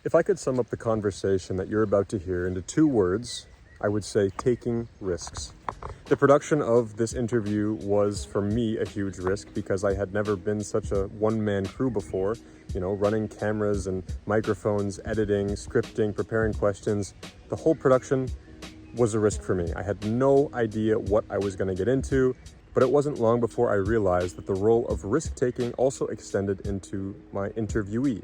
If I could sum up the conversation that you're about to hear into two words, I would say taking risks. The production of this interview was, for me, a huge risk because I had never been such a one-man crew before. You know, running cameras and microphones, editing, scripting, preparing questions. The whole production was a risk for me. I had no idea what I was going to get into, but it wasn't long before I realized that the role of risk-taking also extended into my interviewee.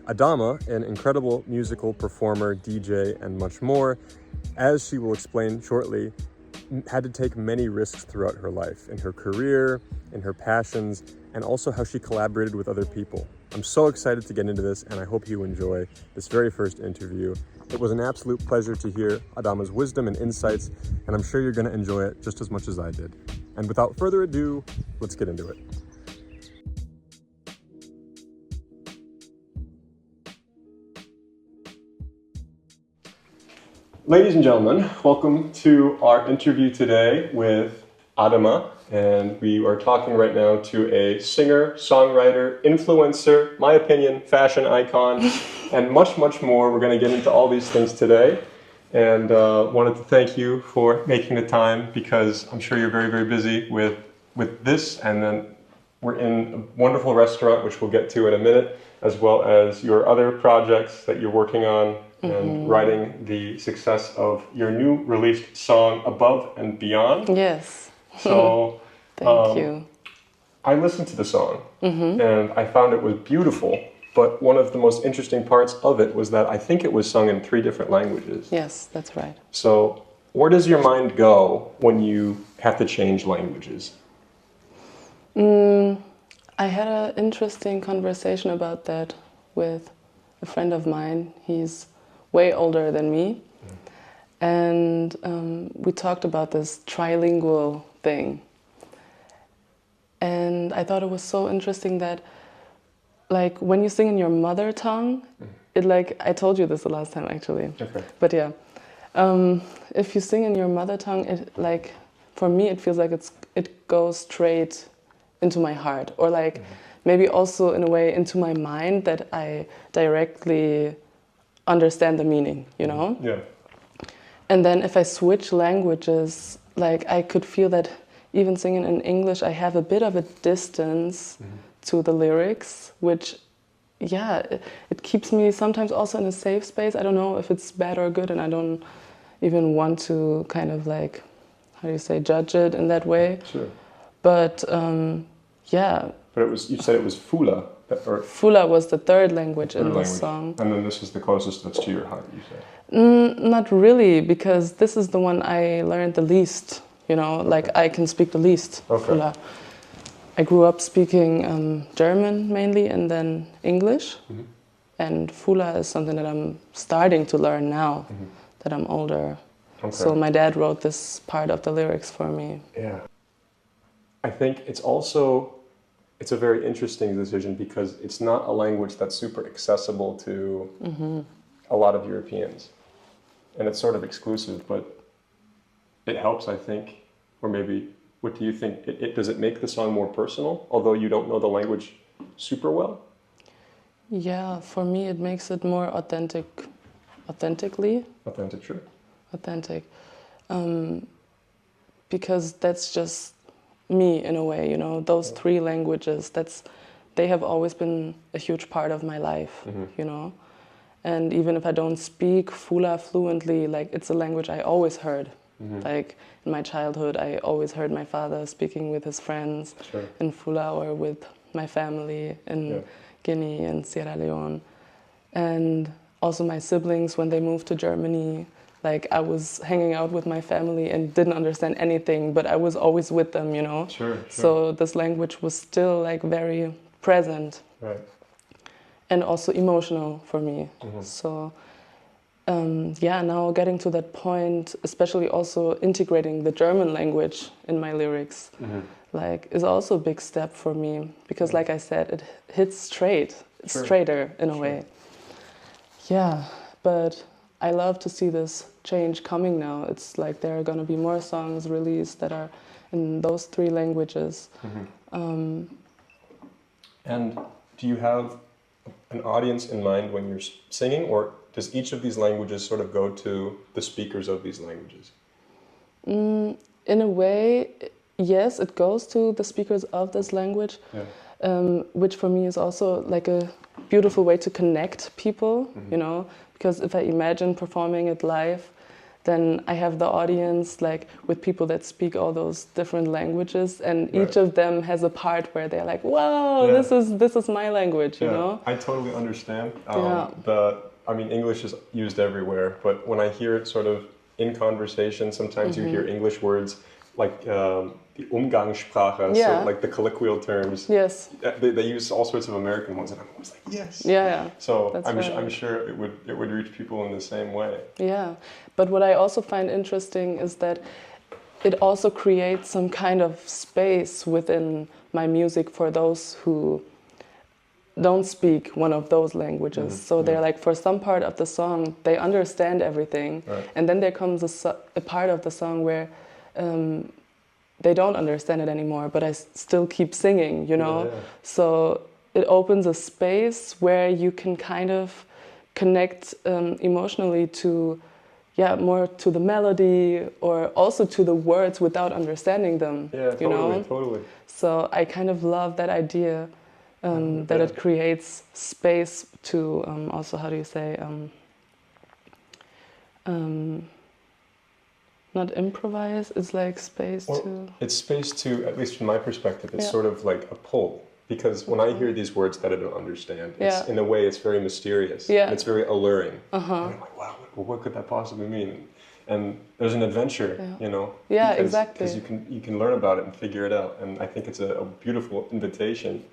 Adama, an incredible musical performer, DJ, and much more, as she will explain shortly, had to take many risks throughout her life, in her career, in her passions, and also how she collaborated with other people. I'm so excited to get into this, and I hope you enjoy this very first interview. It was an absolute pleasure to hear Adama's wisdom and insights, and I'm sure you're going to enjoy it just as much as I did. And without further ado, let's get into it. Ladies and gentlemen, welcome to our interview today with Adama, and we are talking right now to a singer, songwriter, influencer, my opinion, fashion icon, and much, much more. We're going to get into all these things today, and wanted to thank you for making the time because I'm sure you're very, very busy with this, and then we're in a wonderful restaurant, which we'll get to in a minute, as well as your other projects that you're working on and writing the success of your new released song, Above and Beyond. Yes. So, Thank you. I listened to the song and I found it was beautiful, but one of the most interesting parts of it was that I think it was sung in 3 different languages. Yes, that's right. So, where does your mind go when you have to change languages? I had an interesting conversation about that with a friend of mine. He's way older than me. And we talked about this trilingual thing. And I thought it was so interesting that, like, when you sing in your mother tongue, it, like, I told you this the last time actually. Okay. But yeah, if you sing in your mother tongue, it, like, for me, it feels like it goes straight into my heart, or like maybe also in a way into my mind, that I directly understand the meaning, you know? Yeah. And then if I switch languages, like, I could feel that even singing in English, I have a bit of a distance to the lyrics, which, yeah, it keeps me sometimes also in a safe space. I don't know if it's bad or good, and I don't even want to kind of, like, how do you say, judge it in that way. Sure. But yeah. But it was, you said it was Fula. Or Fula was the third language in the language. song. And then this is the closest that's to your heart, you said. Not really, because this is the one I learned the least, you know, like I can speak the least, Fula. I grew up speaking German mainly, and then English. And Fula is something that I'm starting to learn now, that I'm older. Okay. So my dad wrote this part of the lyrics for me. Yeah. I think it's also, it's a very interesting decision because it's not a language that's super accessible to a lot of Europeans. And it's sort of exclusive, but it helps, I think. Or maybe, what do you think? Does it make the song more personal, although you don't know the language super well? Yeah, for me it makes it more authentic. Authentically? Authentic, sure. Authentic. Because that's just me in a way, you know, those 3 languages, they have always been a huge part of my life, you know. And even if I don't speak Fula fluently, like, it's a language I always heard. Like, in my childhood, I always heard my father speaking with his friends in Fula, or with my family in Guinea and Sierra Leone. And also my siblings, when they moved to Germany, like, I was hanging out with my family and didn't understand anything, but I was always with them, you know? Sure. So this language was still, like, very present. Right. And also emotional for me. So, yeah, now getting to that point, especially also integrating the German language in my lyrics, like, is also a big step for me. Because, like I said, it hits straighter in a way. Yeah, but I love to see this change coming now. It's like there are going to be more songs released that are in those 3 languages. And do you have an audience in mind when you're singing, or does each of these languages sort of go to the speakers of these languages? In a way, yes, it goes to the speakers of this language, which for me is also like a beautiful way to connect people, you know, because if I imagine performing it live, then I have the audience like with people that speak all those different languages, and each of them has a part where they're like, "Wow, this is my language," you know. I totally understand. I mean, English is used everywhere, but when I hear it sort of in conversation, sometimes you hear English words like the Umgangssprache, so like the colloquial terms. Yes. They use all sorts of American ones, and I'm always like, yes. Yeah. So I'm sure it would reach people in the same way. Yeah, but what I also find interesting is that it also creates some kind of space within my music for those who don't speak one of those languages. So they're like, for some part of the song, they understand everything. And then there comes a part of the song where they don't understand it anymore, but I still keep singing, you know? So it opens a space where you can kind of connect emotionally to, more to the melody, or also to the words without understanding them, you know? Totally. So I kind of love that idea. That it creates space to also, how do you say, not improvise, it's like space to... It's space to, at least from my perspective, it's sort of like a pull. Because when I hear these words that I don't understand, it's, in a way it's very mysterious. And it's very alluring. And I'm like, wow, what could that possibly mean? And there's an adventure, you know? Exactly. Because you can learn about it and figure it out. And I think it's a beautiful invitation.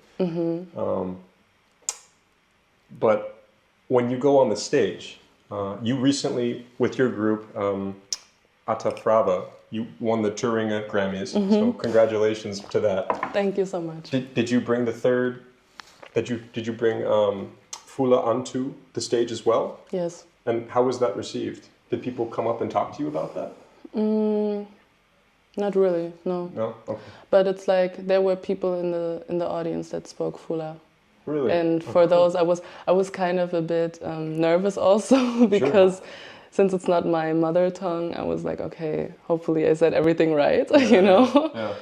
But when you go on the stage, you recently, with your group, Atafrava, you won the Turing Grammys, so congratulations to that. Thank you so much. Did you bring the third, did you bring Fula onto the stage as well? Yes. And how was that received? Did people come up and talk to you about that? Not really, no. No? Okay. But it's like there were people in the audience that spoke Fula. Really? And for those, I was kind of a bit nervous also because since it's not my mother tongue, I was like, okay, hopefully I said everything right, you know? Yeah.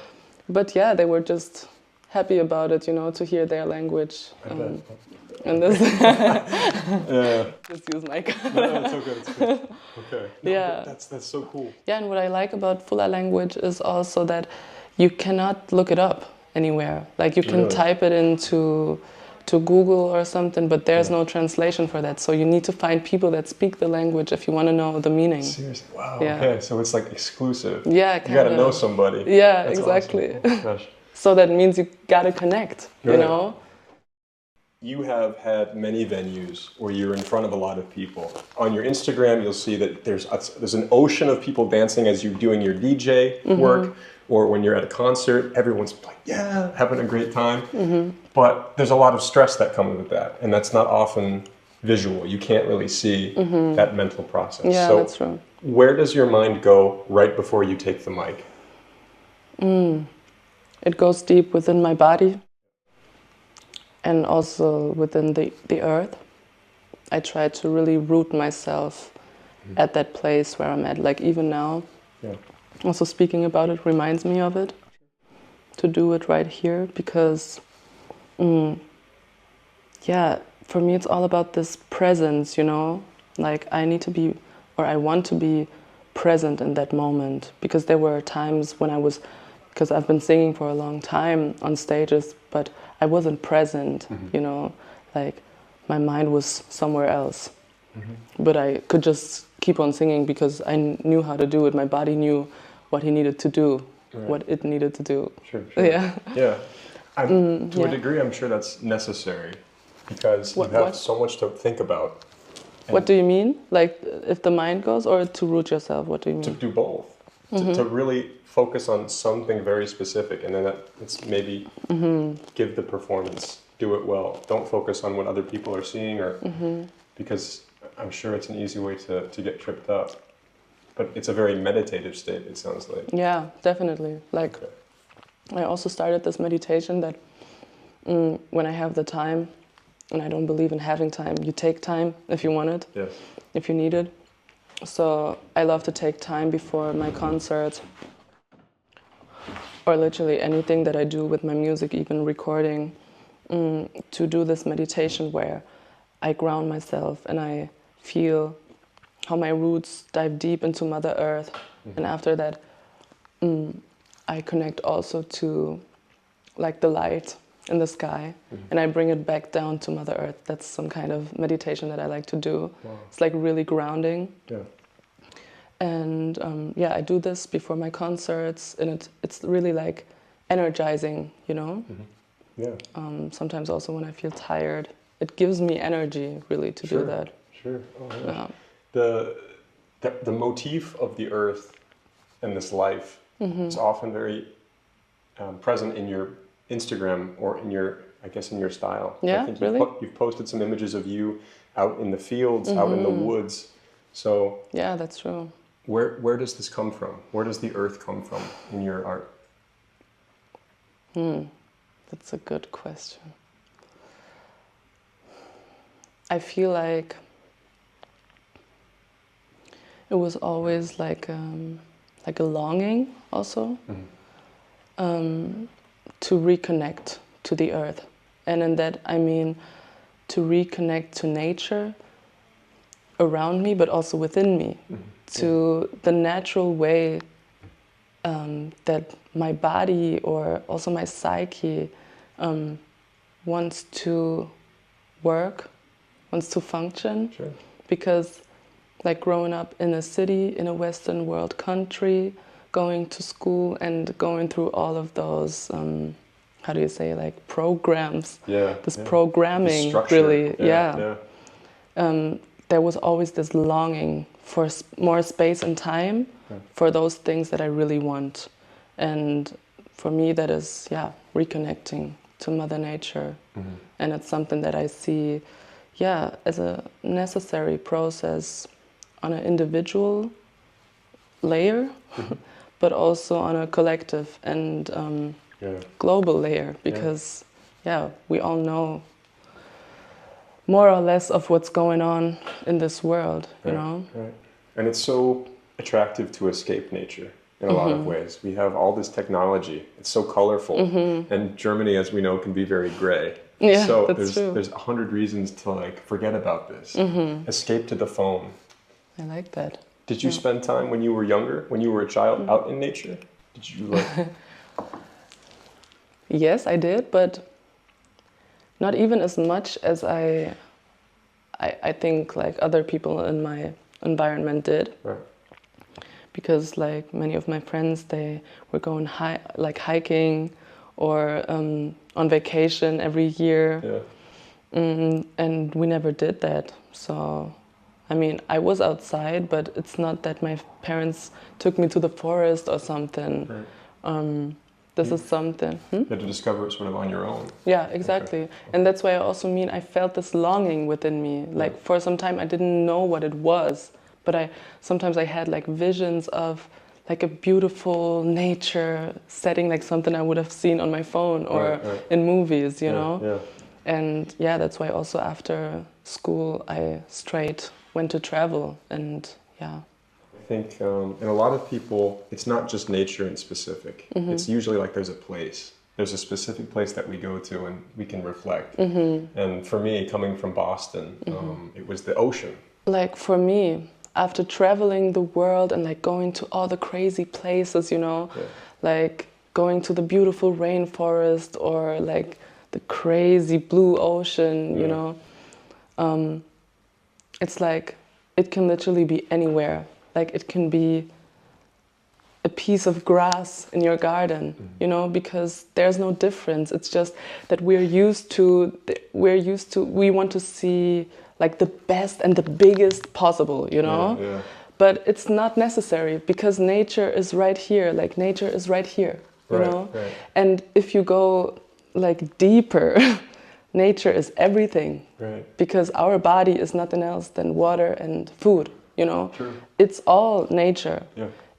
But yeah, they were just happy about it, you know, to hear their language. And this, just use my card. No, it's okay. It's good. Okay. No, that's so cool. Yeah, and what I like about Fula language is also that you cannot look it up anywhere. Like you can type it into Google or something, but there's no translation for that. So you need to find people that speak the language if you want to know the meaning. Seriously? Wow. Yeah. Okay, so it's like exclusive. Yeah, you gotta know somebody. Yeah, that's exactly. Awesome. Oh, gosh. So that means you gotta connect, you know? You have had many venues where you're in front of a lot of people. On your Instagram, you'll see that there's an ocean of people dancing as you're doing your DJ work, or when you're at a concert, everyone's like, yeah, having a great time. But there's a lot of stress that comes with that, and that's not often visual. You can't really see that mental process. Yeah, so that's true. Where does your mind go right before you take the mic? It goes deep within my body. And also within the earth. I try to really root myself at that place where I'm at, like even now. Also speaking about it reminds me of it, to do it right here, because for me it's all about this presence, you know? Like I need to be, or I want to be present in that moment, because there were times when because I've been singing for a long time on stages, but I wasn't present, you know, like my mind was somewhere else. But I could just keep on singing because I knew how to do it. My body knew what he needed to do, what it needed to do. Sure. Yeah. To a degree, I'm sure that's necessary because you have so much to think about. What do you mean? Like if the mind goes, or to root yourself? What do you mean? To do both. To really focus on something very specific, and then it's maybe give the performance, do it well. Don't focus on what other people are seeing, or because I'm sure it's an easy way to get tripped up. But it's a very meditative state, it sounds like. Yeah, definitely. Like I also started this meditation that when I have the time, and I don't believe in having time. You take time if you want it, Yes. if you need it. So I love to take time before my concerts, or literally anything that I do with my music, even recording, to do this meditation where I ground myself and I feel how my roots dive deep into Mother Earth. And after that, I connect also to like the light in the sky, and I bring it back down to Mother Earth. That's some kind of meditation that I like to do. Wow. It's like really grounding. Yeah. And yeah, I do this before my concerts, and it's really like energizing, you know? Yeah. Sometimes also when I feel tired, it gives me energy really to do that. Sure. Oh, yeah. The motif of the earth and this life is often very present in your Instagram or in your, I guess, in your style. Yeah, I think really? you've posted some images of you out in the fields, out in the woods. So yeah, that's true. where does this come from? Where does the earth come from in your art? That's a good question. I feel like it was always like a longing also to reconnect to the earth. And in that I mean to reconnect to nature around me, but also within me, to the natural way that my body or also my psyche wants to work, wants to function. Sure. Because like growing up in a city, in a Western world country, going to school and going through all of those, how do you say, like programs, this programming, structure. really, there was always this longing for more space and time for those things that I really want. And for me, that is, reconnecting to Mother Nature. And it's something that I see, as a necessary process on an individual layer, but also on a collective and global layer, because we all know more or less of what's going on in this world, you know? Right. And it's so attractive to escape nature in a lot of ways. We have all this technology. It's so colorful. And Germany, as we know, can be very gray. Yeah, so that's true. There's 100 reasons to like forget about this. Escape to the phone. I like that. Did you spend time when you were younger, when you were a child, out in nature? Did you like... Yes, I did, but not even as much as I think like other people in my environment did. Right. Because like many of my friends, they were going hiking or on vacation every year. And we never did that. So, I mean, I was outside, but it's not that my parents took me to the forest or something. Right. This is something. You had to discover it sort of on your own. Yeah, exactly. Okay. And that's why I also mean I felt this longing within me. Like for some time I didn't know what it was, but sometimes I had like visions of like a beautiful nature setting, like something I would have seen on my phone or in movies, you know? Yeah. And that's why also after school I straight went to travel and I think in a lot of people, it's not just nature in specific. It's usually like there's a place. There's a specific place that we go to and we can reflect. And for me, coming from Boston, it was the ocean. Like for me, after traveling the world and like going to all the crazy places, you know, like going to the beautiful rainforest or like the crazy blue ocean, you know, it's like it can literally be anywhere. Like it can be a piece of grass in your garden, you know, because there's no difference. It's just that we want to see like the best and the biggest possible, you know? But it's not necessary because nature is right here. Like nature is right here, you know? Right. And if you go like deeper, nature is everything. Right. Because our body is nothing else than water and food. You know, True. It's all nature,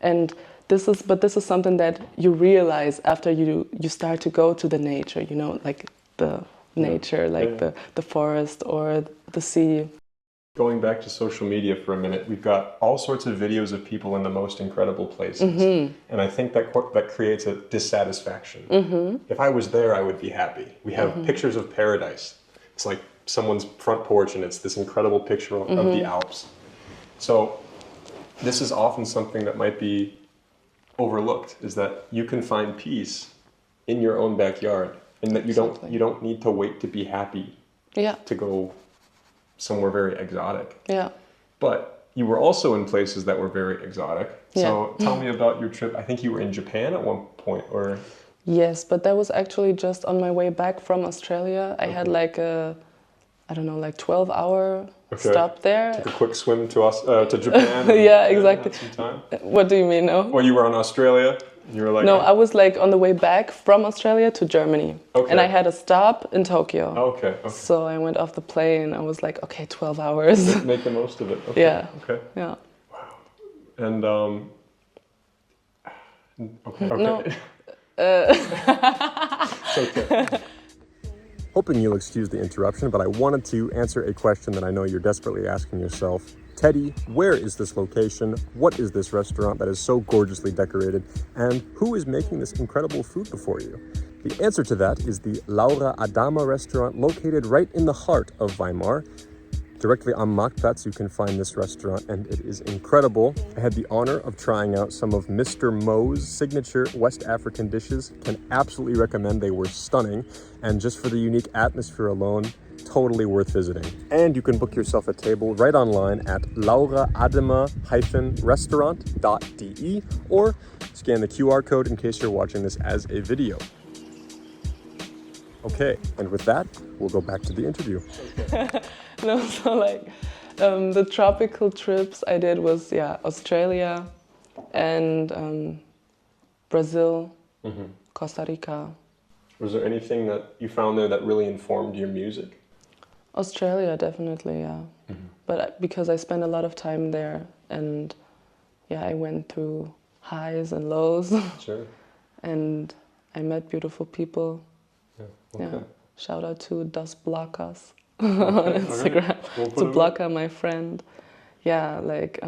and this is something that you realize after you start to go to the nature. You know, like the nature, like the forest or the sea. Going back to social media for a minute, we've got all sorts of videos of people in the most incredible places. And I think that creates a dissatisfaction. If I was there, I would be happy. We have pictures of paradise. It's like someone's front porch and it's this incredible picture of the Alps. So this is often something that might be overlooked, is that you can find peace in your own backyard, and that you don't need to wait to be happy to go somewhere very exotic. Yeah. But you were also in places that were very exotic. So tell me about your trip. I think you were in Japan at one point, or? Yes, but that was actually just on my way back from Australia. I had like a, I don't know, like 12-hour stop there. Took a quick swim to Japan. Yeah, exactly. Had some time. What do you mean, no? Well, you were in Australia. You were like, no, I was like on the way back from Australia to Germany. Okay. And I had a stop in Tokyo. Okay. So I went off the plane. I was like, okay, 12 hours. Make the most of it. Okay. Yeah. Okay. Yeah. Wow. And okay. No. It's okay. Hoping you'll excuse the interruption, but I wanted to answer a question that I know you're desperately asking yourself. Teddy, where is this location? What is this restaurant that is so gorgeously decorated? And who is making this incredible food before you? The answer to that is the Laura Adama restaurant, located right in the heart of Weimar. Directly on Marktplatz, you can find this restaurant, and it is incredible. I had the honor of trying out some of Mr. Mo's signature West African dishes. Can absolutely recommend. They were stunning, and just for the unique atmosphere alone, totally worth visiting. And you can book yourself a table right online at lauraadama-restaurant.de, or scan the QR code in case you're watching this as a video. Okay, and with that, we'll go back to the interview. No, so like the tropical trips I did was Australia and Brazil, Costa Rica. Was there anything that you found there that really informed your music? Australia, definitely, yeah. But because I spent a lot of time there, and I went through highs and lows. Sure. And I met beautiful people. Yeah. Okay. Shout out to Das Blockers on Instagram. We'll To Blocker, my friend. Yeah, like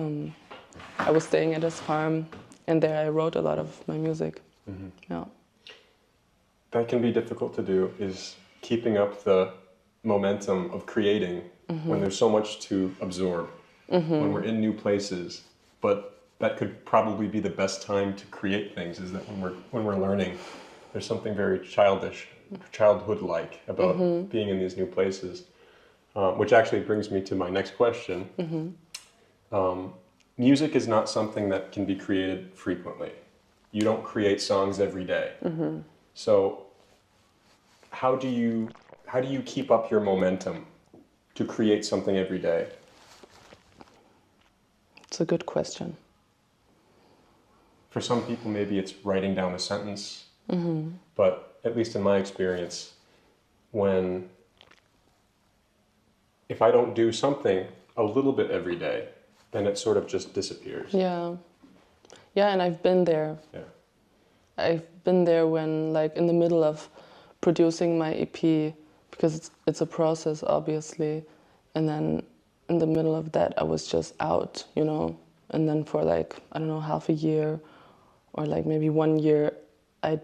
I was staying at his farm, and there I wrote a lot of my music. Yeah. That can be difficult to do, is keeping up the momentum of creating when there's so much to absorb, when we're in new places. But that could probably be the best time to create things, is that when we're learning. There's something very childhood-like about being in these new places, which actually brings me to my next question. Music is not something that can be created frequently. You don't create songs every day. So how do you keep up your momentum to create something every day? It's a good question. For some people, maybe it's writing down a sentence. But at least in my experience, if I don't do something a little bit every day, then it sort of just disappears. Yeah, and I've been there. Yeah. I've been there when, like, in the middle of producing my EP, because it's a process, obviously, and then in the middle of that, I was just out, and then for like, I don't know, half a year or like maybe 1 year, I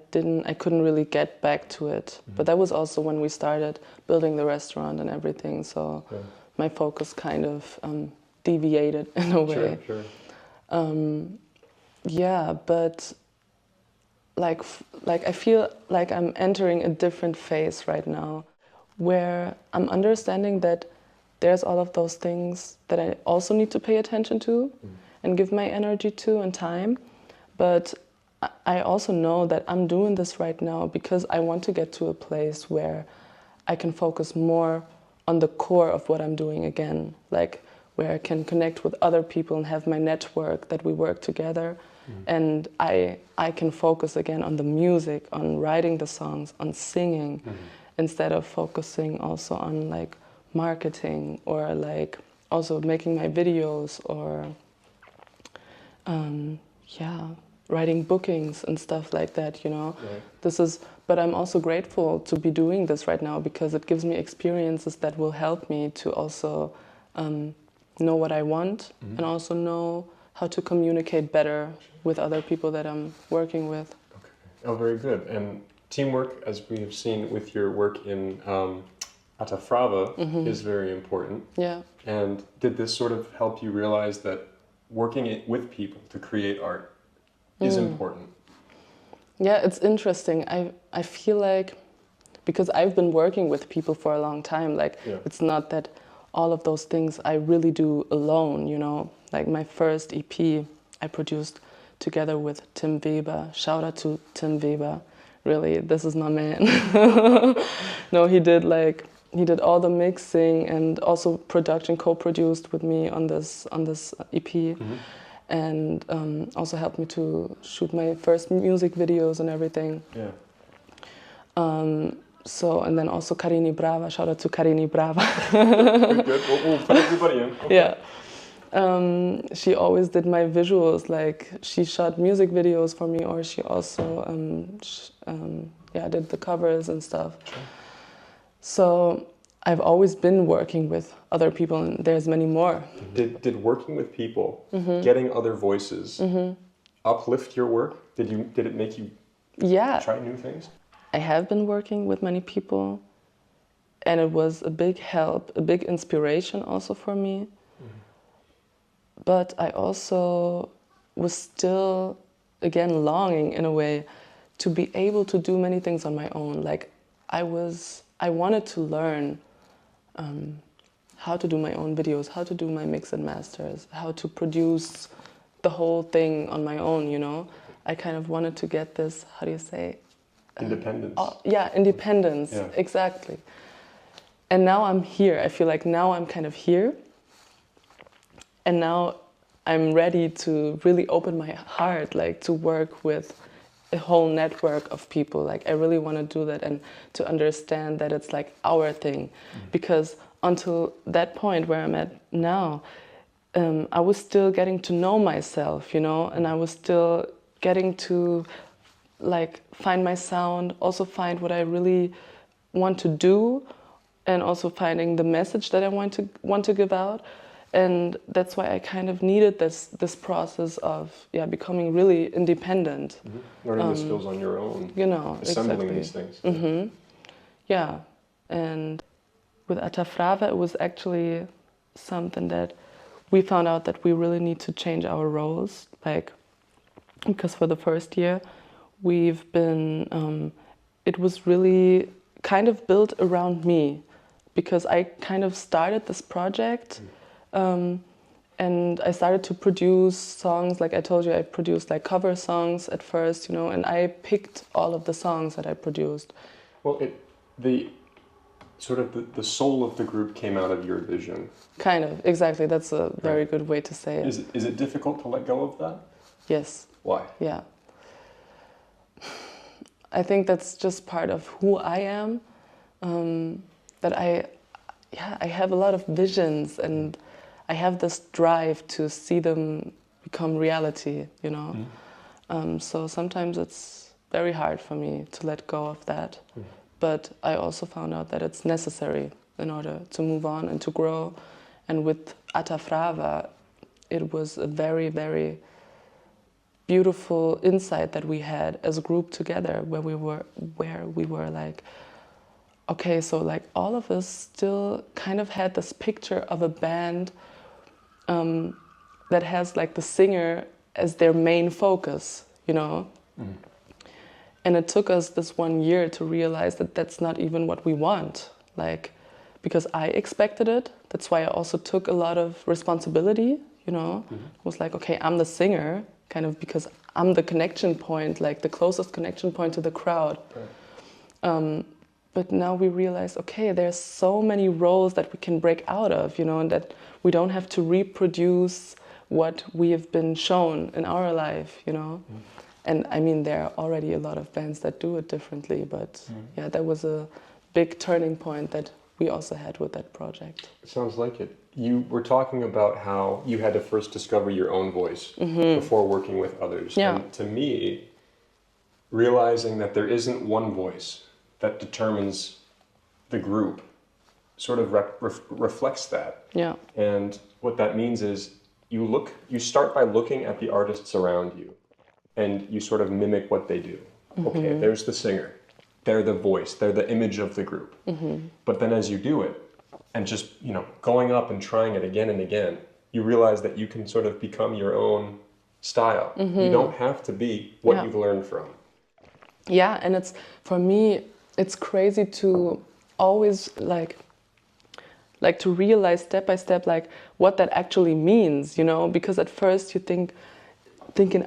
couldn't really get back to it. But that was also when we started building the restaurant and everything. So my focus kind of deviated in a way. Sure. But like I feel like I'm entering a different phase right now, where I'm understanding that there's all of those things that I also need to pay attention to and give my energy to and time. But I also know that I'm doing this right now because I want to get to a place where I can focus more on the core of what I'm doing again, like where I can connect with other people and have my network, that we work together. And I can focus again on the music, on writing the songs, on singing, instead of focusing also on like marketing or like also making my videos or writing bookings and stuff like that, you know. Right. But I'm also grateful to be doing this right now because it gives me experiences that will help me to also know what I want and also know how to communicate better with other people that I'm working with. Okay. Oh, very good. And teamwork, as we have seen with your work in Atafrava, is very important. Yeah. And did this sort of help you realize that working with people to create art is important? Yeah, it's interesting. I feel like, because I've been working with people for a long time, like it's not that all of those things I really do alone, you know. Like my first EP I produced together with Tim Weber. Shout out to Tim Weber. Really, this is my man. No, he did all the mixing and also production, co-produced with me on this EP. And also helped me to shoot my first music videos and everything. Yeah. So, and then also Carini Brava, shout out to Carini Brava. Good. We'll put everybody in. Okay. Yeah. She always did my visuals, like she shot music videos for me, or she also did the covers and stuff. Sure. So I've always been working with other people, and there's many more. Did working with people, getting other voices, uplift your work? Did it make you try new things? I have been working with many people, and it was a big help, a big inspiration also for me. But I also was still, again, longing in a way to be able to do many things on my own. Like I wanted to learn how to do my own videos, how to do my mix and masters, how to produce the whole thing on my own, you know. I kind of wanted to get this, how do you say? Independence. Independence, exactly. And now I'm here. I feel like now I'm kind of here. And now I'm ready to really open my heart, like to work with a whole network of people. Like I really want to do that and to understand that it's like our thing. Because until that point where I'm at now, I was still getting to know myself, you know, and I was still getting to like find my sound, also find what I really want to do, and also finding the message that I want to give out. And that's why I kind of needed this process of becoming really independent. Learning the skills on your own. You know, assembling exactly. these things. Yeah, and with Atafrava it was actually something that we found out that we really need to change our roles, like because for the first year we've been it was really kind of built around me, because I kind of started this project. And I started to produce songs, like I told you, I produced like cover songs at first, you know, and I picked all of the songs that I produced. Well, the soul of the group came out of your vision. Kind of, exactly. That's a very good way to say it. Is it difficult to let go of that? Yes. Why? Yeah. I think that's just part of who I am. That I have a lot of visions, and I have this drive to see them become reality, you know. So sometimes it's very hard for me to let go of that. But I also found out that it's necessary in order to move on and to grow. And with Atafrava, it was a very, very beautiful insight that we had as a group together, where we were like, okay, so like all of us still kind of had this picture of a band that has like the singer as their main focus, you know? And it took us this 1 year to realize that that's not even what we want. Like, because I expected it, that's why I also took a lot of responsibility, you know? It was like, okay, I'm the singer, kind of because I'm the connection point, like the closest connection point to the crowd. But now we realize, okay, there's so many roles that we can break out of, you know, and that we don't have to reproduce what we have been shown in our life, you know. And I mean, there are already a lot of bands that do it differently, but yeah, that was a big turning point that we also had with that project. It sounds like it. you were talking about how you had to first discover your own voice before working with others. Yeah. And to me, realizing that there isn't one voice that determines the group sort of reflects that. Yeah. And what that means is you start by looking at the artists around you and you sort of mimic what they do. Okay, there's the singer. They're the voice. They're the image of the group. But then as you do it and just, going up and trying it again and again, you realize that you can sort of become your own style. You don't have to be what Yeah. you've learned from. Yeah, and for me, it's crazy to always like to realize step by step like what that actually means, because at first you think thinking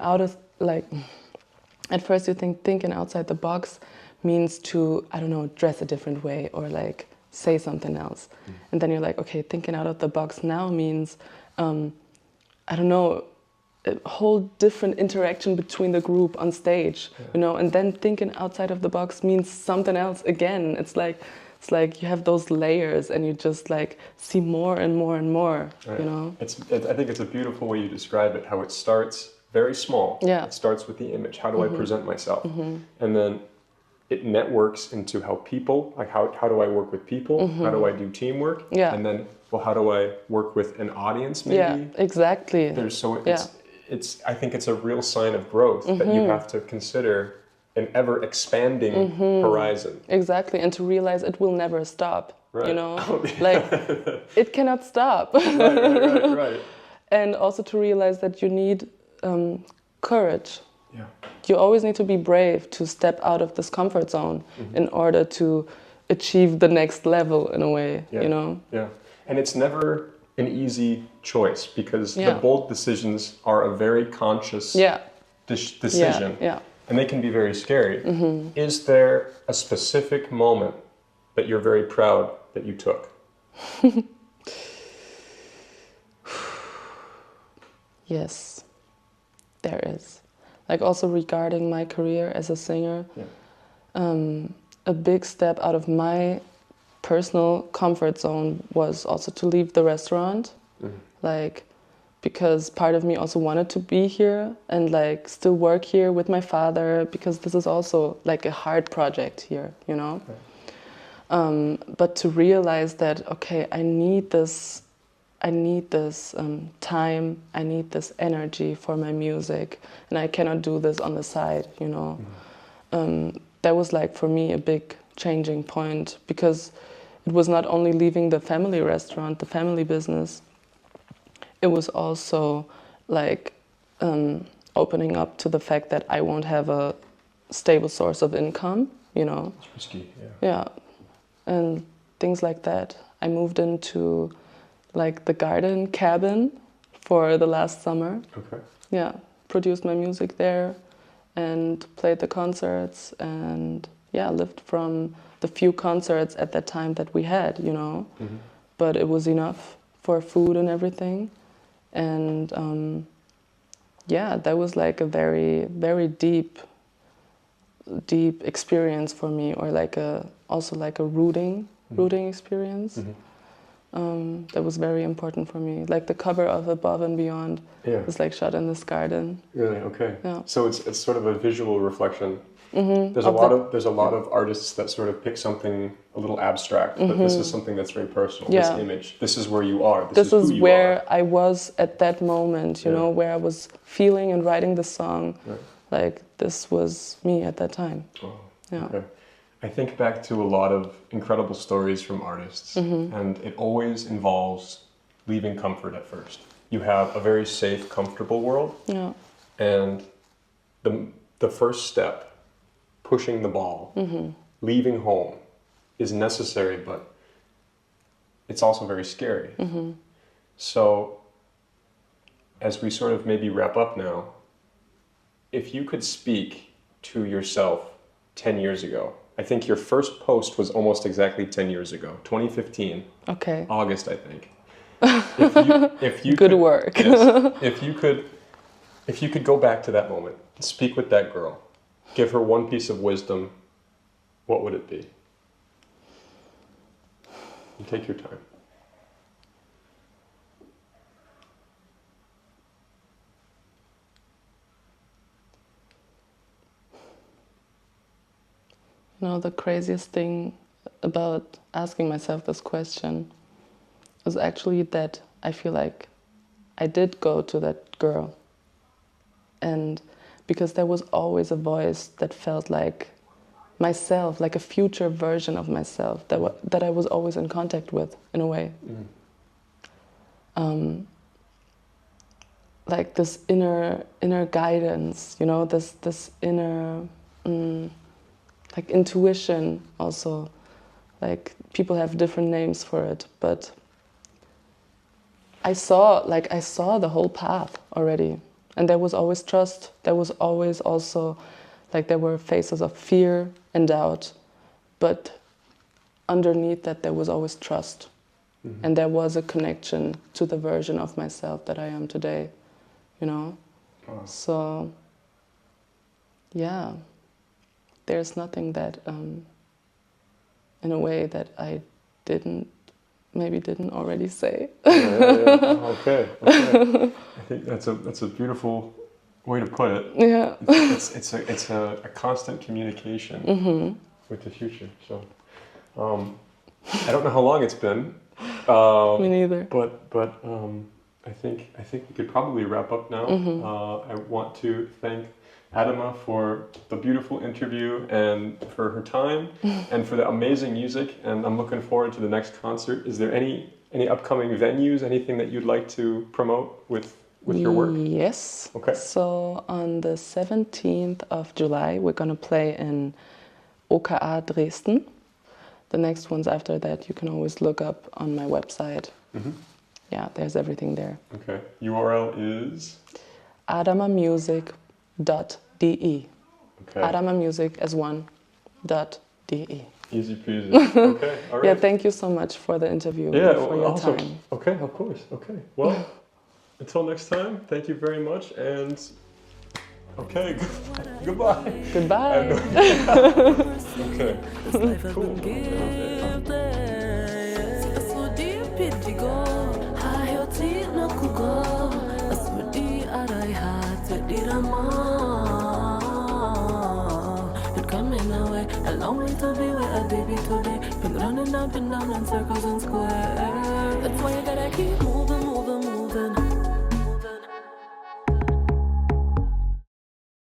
outside the box means to, I don't know, dress a different way or like say something else. And then you're like, okay, thinking out of the box now means, I don't know, a whole different interaction between the group on stage, and then thinking outside of the box means something else again. It's like you have those layers and you just like see more and more and more, Right. I think it's a beautiful way you describe it, how it starts very small. Yeah. It starts with the image. How do I present myself? And then it networks into how people, like how do I work with people? How do I do teamwork? Yeah. And then, well, how do I work with an audience maybe? Yeah, exactly. I think it's a real sign of growth that you have to consider an ever expanding horizon. Exactly, and to realize it will never stop. Right. Like it cannot stop. Right. And also to realize that you need courage. Yeah. You always need to be brave to step out of this comfort zone in order to achieve the next level in a way. Yeah. And it's never an easy choice because the bold decisions are a very conscious decision. Yeah. And they can be very scary. Is there a specific moment that you're very proud that you took? Yes, there is. Like also regarding my career as a singer, a big step out of my personal comfort zone was also to leave the restaurant. Because part of me also wanted to be here and like still work here with my father, because this is also like a hard project here, but to realize that, okay, I need this time, I need this energy for my music, and I cannot do this on the side, that was like for me a big changing point, because it was not only leaving the family restaurant, the family business, it was also like opening up to the fact that I won't have a stable source of income, It's risky, Yeah, and things like that. I moved into like the garden cabin for the last summer. Okay. Yeah, produced my music there and played the concerts and lived from the few concerts at that time that we had, But it was enough for food and everything. And that was like a very, very deep experience for me, or also like a rooting experience. That was very important for me. Like the cover of Above and Beyond is like shot in this garden. Really? Okay. Yeah. So it's sort of a visual reflection. There's a lot of artists that sort of pick something a little abstract, but this is something that's very personal. Yeah. This image. This is where you are. This is who you where are. I was at that moment, where I was feeling and writing the song. Right. Like this was me at that time. Oh, Yeah. okay. I think back to a lot of incredible stories from artists, and it always involves leaving comfort at first. You have a very safe, comfortable world, and the first step, pushing the ball, leaving home, is necessary, but it's also very scary. So, as we sort of maybe wrap up now, if you could speak to yourself 10 years ago, I think your first post was almost exactly 10 years ago, 2015. Okay. August, I think. If you Good could, work. Yes, if you could go back to that moment, speak with that girl, give her one piece of wisdom, what would it be? You take your time. The craziest thing about asking myself this question is actually that I feel like I did go to that girl. And because there was always a voice that felt like myself, like a future version of myself that I was always in contact with, in a way. Like this inner guidance, this inner like intuition also. Like people have different names for it, but I saw the whole path already, and there was always trust. There was always also, like, there were phases of fear and doubt, but underneath that there was always trust, and there was a connection to the version of myself that I am today, So, yeah, there's nothing that, in a way, that I didn't already say. Yeah. Okay. I think that's a beautiful way to put it. Yeah. It's a constant communication with the future. So, I don't know how long it's been. Me neither. But I think we could probably wrap up now. I want to thank Adama for the beautiful interview and for her time and for the amazing music, and I'm looking forward to the next concert. Is there any upcoming venues, anything that you'd like to promote with your work? Yes. Okay. So on the 17th of July we're going to play in OKA Dresden. The next ones after that you can always look up on my website. Yeah, there's everything there. Okay. URL is? adamamusic.de. Okay. Adamamusic as one.de. Easy peasy. Okay, all right. Yeah, thank you so much for the interview. Yeah, for your awesome. time. Okay, of course. Okay. Well, until next time, thank you very much, and okay, goodbye. Goodbye. Okay. Cool. Allow me to be where I did be today. Been running up and down in circles and squares. That's why you gotta keep moving.